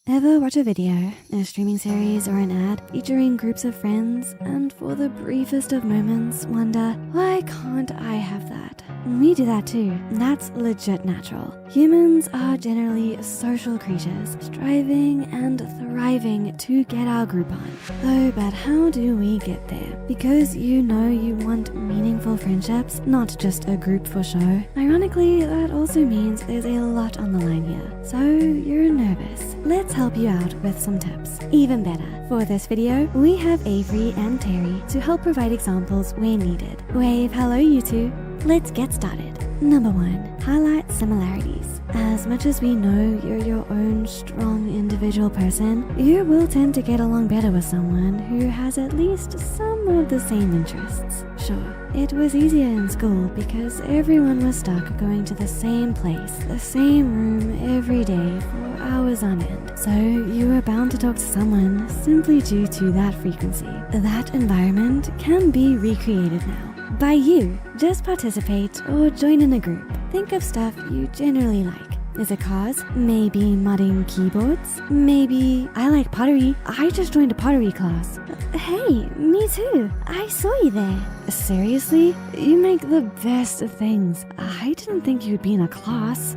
Ever watch a video, a streaming series, or an ad featuring groups of friends and for the briefest of moments wonder, why can't I have that? We do that too. That's legit natural. Humans are generally social creatures, striving and thriving to get our group on. Oh, but how do we get there? Because you know you want meaningful friendships, not just a group for show. Ironically, that also means there's a lot on the line here. So you're nervous. Let's help you out with some tips. Even better, for this video, we have Avery and Terry to help provide examples where needed. Wave hello you two. Let's get started. Number 1, highlight similarities. As much as we know you're your own strong individual person, you will tend to get along better with someone who has at least some of the same interests. Sure, it was easier in school because everyone was stuck going to the same place, the same room every day for hours on end. So you were bound to talk to someone simply due to that frequency. That environment can be recreated now. By you, just participate or join in a group. Think of stuff you generally like. Is it cars? Maybe modding keyboards? Maybe I like pottery. I just joined a pottery class. Hey, me too. I saw you there. Seriously? You make the best of things. I didn't think you'd be in a class.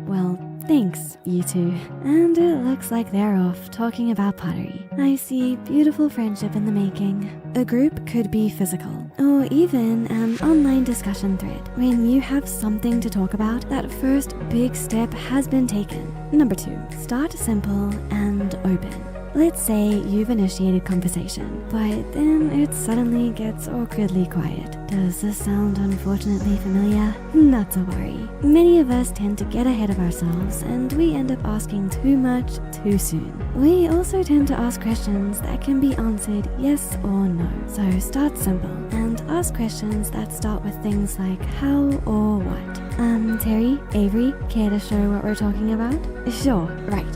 Well, thanks, you two. And it looks like they're off talking about pottery. I see beautiful friendship in the making. A group could be physical, or even an online discussion thread. When you have something to talk about, that first big step has been taken. Number 2, start simple and open. Let's say you've initiated conversation, but then it suddenly gets awkwardly quiet. Does this sound unfortunately familiar? Not to worry. Many of us tend to get ahead of ourselves and we end up asking too much too soon. We also tend to ask questions that can be answered yes or no. So start simple and ask questions that start with things like how or what. Terry, Avery, care to show what we're talking about? Sure, right.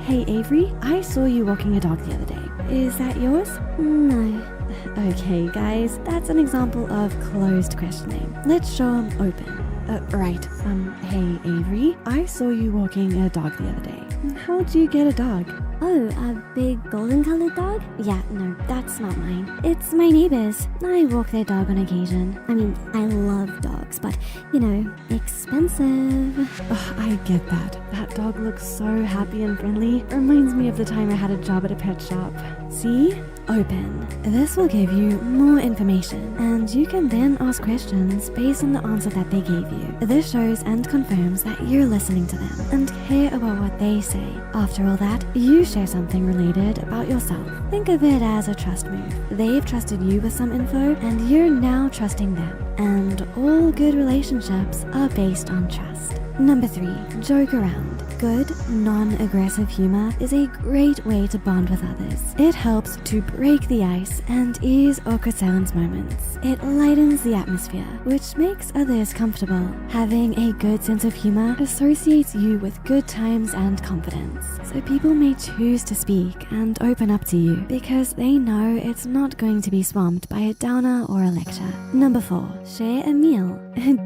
Hey Avery, I saw you walking a dog the other day. Is that yours? No. Okay guys, that's an example of closed questioning. Let's show them open. Right. Hey Avery, I saw you walking a dog the other day. How'd you get a dog? Oh, a big golden colored dog? Yeah, no, that's not mine. It's my neighbor's. I walk their dog on occasion. I mean, I love dogs, but, you know, expensive. Oh, I get that. That dog looks so happy and friendly. Reminds me of the time I had a job at a pet shop. See? Open. This will give you more information, and you can then ask questions based on the answer that they gave you. This shows and confirms that you're listening to them and care about what they say. After all that, you share something related about yourself. Think of it as a trust move. They've trusted you with some info, and you're now trusting them. And all good relationships are based on trust. Number 3, joke around. Good, non-aggressive humor is a great way to bond with others. It helps to break the ice and ease awkward silence moments. It lightens the atmosphere, which makes others comfortable. Having a good sense of humor associates you with good times and confidence. So people may choose to speak and open up to you because they know it's not going to be swamped by a downer or a lecture. Number 4, share a meal.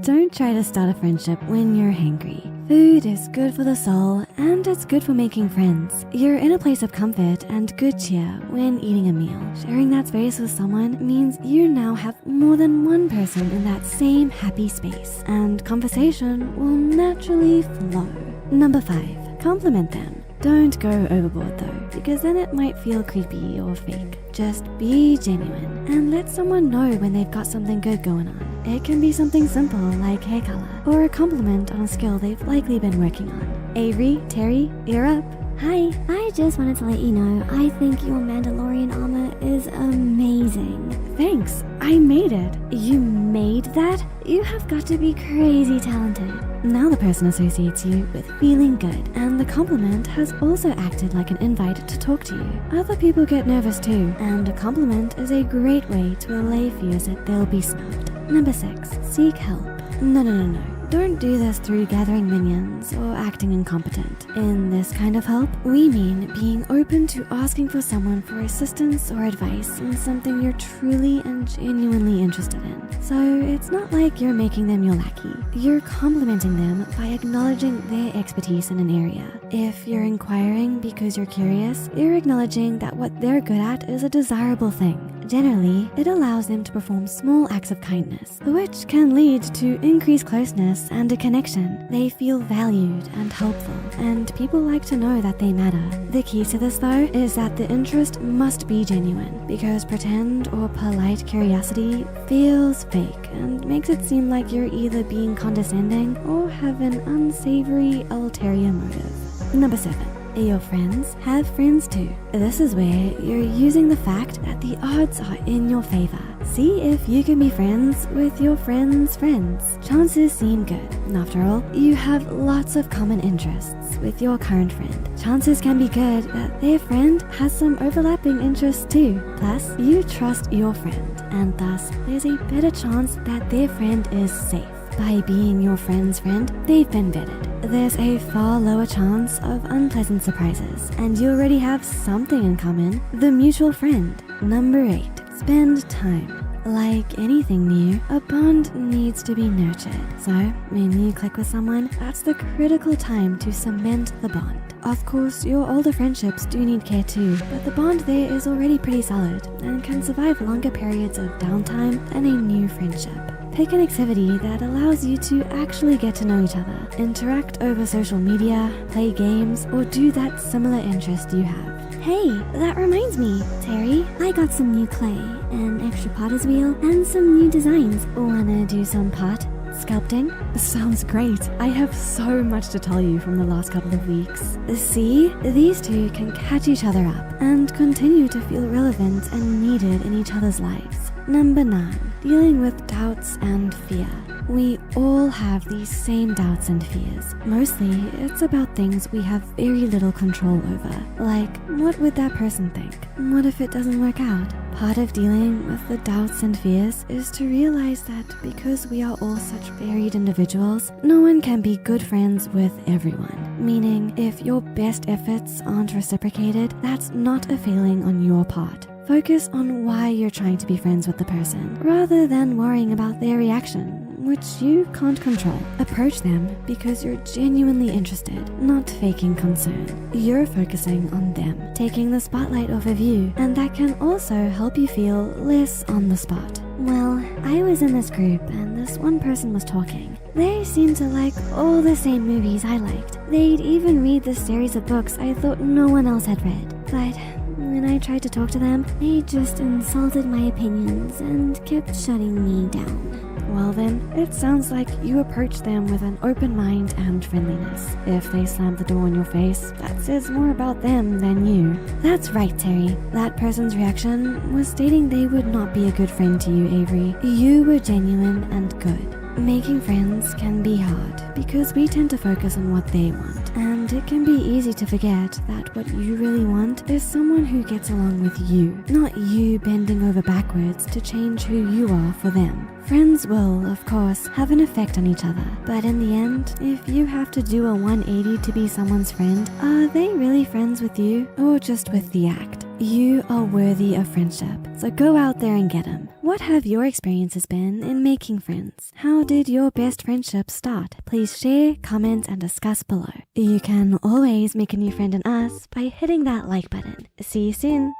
Don't try to start a friendship when you're hangry. Food is good for the soul and it's good for making friends. You're in a place of comfort and good cheer when eating a meal. Sharing that space with someone means you now have more than one person in that same happy space, and conversation will naturally flow. Number 5, compliment them. Don't go overboard though, because then it might feel creepy or fake. Just be genuine and let someone know when they've got something good going on. It can be something simple like hair color, or a compliment on a skill they've likely been working on. Avery, Terry, you're up. Hi, I just wanted to let you know I think your Mandalorian armor is amazing. Thanks, I made it. You made that? You have got to be crazy talented. Now the person associates you with feeling good, and the compliment has also acted like an invite to talk to you. Other people get nervous too, and a compliment is a great way to allay fears that they'll be snubbed. Number 6, seek help. No. don't do this through gathering minions or acting incompetent. In this kind of help, we mean being open to asking for someone for assistance or advice in something you're truly and genuinely interested in. So it's not like you're making them your lackey. You're complimenting them by acknowledging their expertise in an area. If you're inquiring because you're curious, you're acknowledging that what they're good at is a desirable thing. Generally, it allows them to perform small acts of kindness, which can lead to increased closeness and a connection. They feel valued and helpful, and people like to know that they matter. The key to this, though, is that the interest must be genuine, because pretend or polite curiosity feels fake and makes it seem like you're either being condescending or have an unsavory ulterior motive. Number 7. Your friends have friends too. This is where you're using the fact that the odds are in your favor. See if you can be friends with your friends' friends. Chances seem good. After all, you have lots of common interests with your current friend. Chances can be good that their friend has some overlapping interests too. Plus, you trust your friend, and thus there's a better chance that their friend is safe. By being your friend's friend, they've been vetted. There's a far lower chance of unpleasant surprises, and you already have something in common, the mutual friend. Number 8, spend time. Like anything new, a bond needs to be nurtured. So, when you click with someone, that's the critical time to cement the bond. Of course, your older friendships do need care too, but the bond there is already pretty solid and can survive longer periods of downtime than a new friendship. Pick an activity that allows you to actually get to know each other. Interact over social media, play games, or do that similar interest you have. Hey, that reminds me, Terry. I got some new clay, an extra potter's wheel, and some new designs. Wanna do some pot sculpting? Sounds great. I have so much to tell you from the last couple of weeks. See, these two can catch each other up and continue to feel relevant and needed in each other's lives. Number 9, dealing with doubts and fear. We all have these same doubts and fears. Mostly, it's about things we have very little control over. Like, what would that person think? What if it doesn't work out? Part of dealing with the doubts and fears is to realize that because we are all such varied individuals, no one can be good friends with everyone. Meaning, if your best efforts aren't reciprocated, that's not a failing on your part. Focus on why you're trying to be friends with the person, rather than worrying about their reaction, which you can't control. Approach them because you're genuinely interested, not faking concern. You're focusing on them, taking the spotlight off of you, and that can also help you feel less on the spot. Well, I was in this group and this one person was talking. They seemed to like all the same movies I liked. They'd even read this series of books I thought no one else had read. But when I tried to talk to them, they just insulted my opinions and kept shutting me down. Well then, it sounds like you approach them with an open mind and friendliness. If they slam the door in your face, that says more about them than you. That's right, Terry. That person's reaction was stating they would not be a good friend to you, Avery. You were genuine and good. Making friends can be hard because we tend to focus on what they want, and it can be easy to forget that what you really want is someone who gets along with you, not you bending over backwards to change who you are for them. Friends will, of course, have an effect on each other, but in the end, if you have to do a 180 to be someone's friend, are they really friends with you or just with the act? You are worthy of friendship, so go out there and get them. What have your experiences been in making friends? How did your best friendship start? Please share, comment, and discuss below. You can always make a new friend in us by hitting that like button. See you soon.